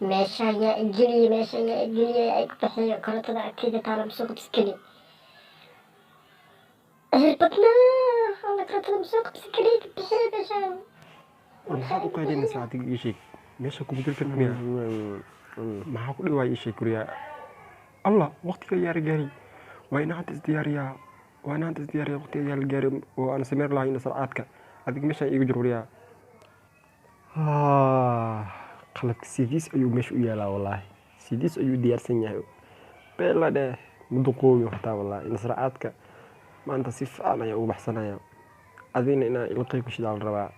ماشي يا إجري ماشي يا إجري أكبحي كرة أكيد تعالى بسوق بسكلي هربتنا والله كرة بسوق بسكلي بحي باشا maxaad u qaydinaysaa adiga ii sheeg meesha kuma jiri karta miya maxaa ku dhiwaa ii sheeg guriyaa allah waqtiga ayaa la gaaray waa in hadda isdiyaariyaa waqtiga ayaa la gaaray oo aan sameyn lahayn sarcaadka adiga meeshaan iiga jir guriyaa qalabka sidiis ayuu meesha u yaalaa wallaahi sidiis ayuu diyaarsan yahay beela dheh muddo qooyo hataa wallaahi in sarcaadka maanta si fiican ayaa ugu baxsanaya adigna inaa ila qayb gashidaa la rabaa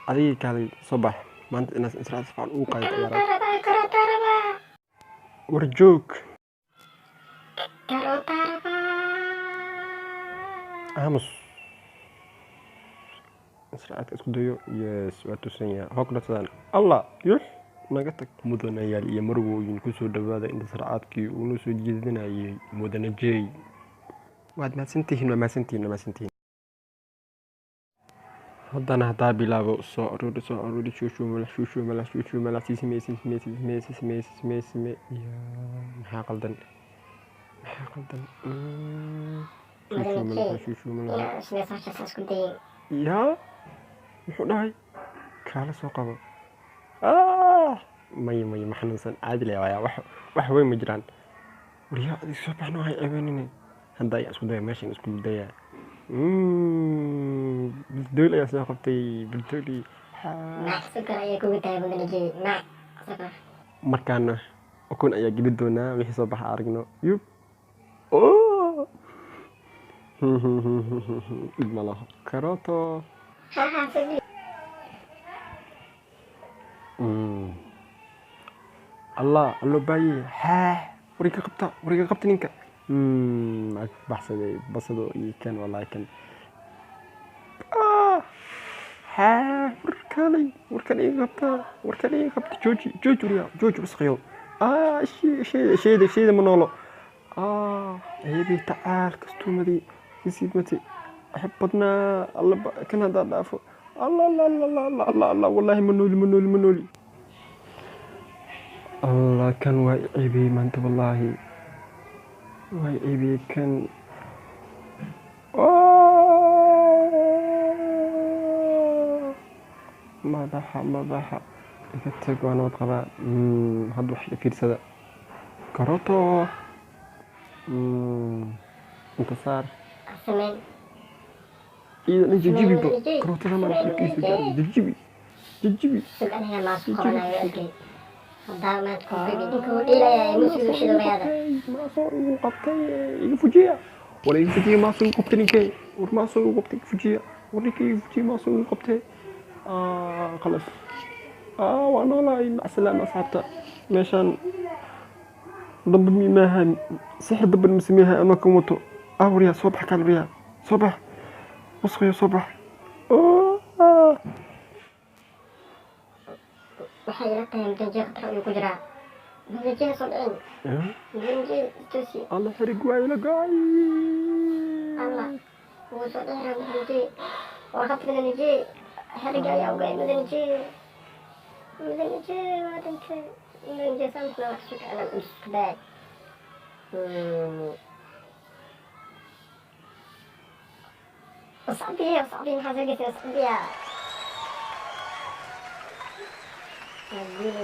adigii kaalay soo bax maanta inaad israac si fiican ugu qaadato ayaa war joog aamus israacadka isku dayo yes waa tusan yahay hoo kudhatsadaan allah yux naga tag mudanayaal iyo marwooyin kusoo dhawaada inta sarcaadkii uu noo soo jeedinayay mudane jey waad mahadsantihiin haddana haddaa bilaabo soo aroori shuushu malax sii samee maxaa qaldan shuushu malax yaa muxuu dhahay kaala soo qabo may ma xanuunsan caadi le waayaa wax weyn ma jiraan waryaa adig soo baxno hay ceebanine hadda ayaa isku daya meeshan isku dayaa بالدول يا صاحبتي بالدولي مع سكر أي كوبي تاي بدنا نجي مع سكر مركانا أكون أي جلدونا وحي صباح أرجنا يب أوه الملا كاروتو الله باي ها وريك قبطة نينك بحسد بصدو كان والله كان وركالي قبطة جوجي بس خيو شيء منولو هيبي تعال كستومة دي يسيب متي أحبتنا الله كان هذا دافو الله والله منولي الله كان واعيبي ما انت والله واعيبي كان مضحى كتك وانا وطغبا هاد وحي في رسالة كاروتو انتصار سمين إذا نجي جيبي بو كاروتو زمان جيبي سبحان الله ما سبحانه وتعالى هذا ما تكون بيدك إلى يمسك شيء هذا ما صار قبتي يفوجيا ولا يفوجي ما صار قبتني كي وما صار قبتك فوجيا ولا كي يفوجي ما صار قبتي خلص وانا والله مع السلامة صاحبتا ماشان ضب ميماها سحر ضب المسميها انا كموتو وريا صبح كان ريا صبح وصخي صبح وحيرتها مدجاج تروي كجرا مدجاج صدقين مدجاج تسي الله حرق واي لقاي الله وصدقها مدجاج وخفت من النجي حرق يا وقاي مدجاج مدجاج سامسنا وحشك على الإسكبال وصعبية حزقتي وصعبية Gila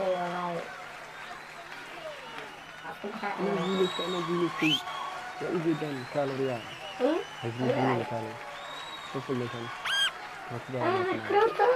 والله أنا جدا كالوريا هجمي كالوريا شوف اللي كان كروتو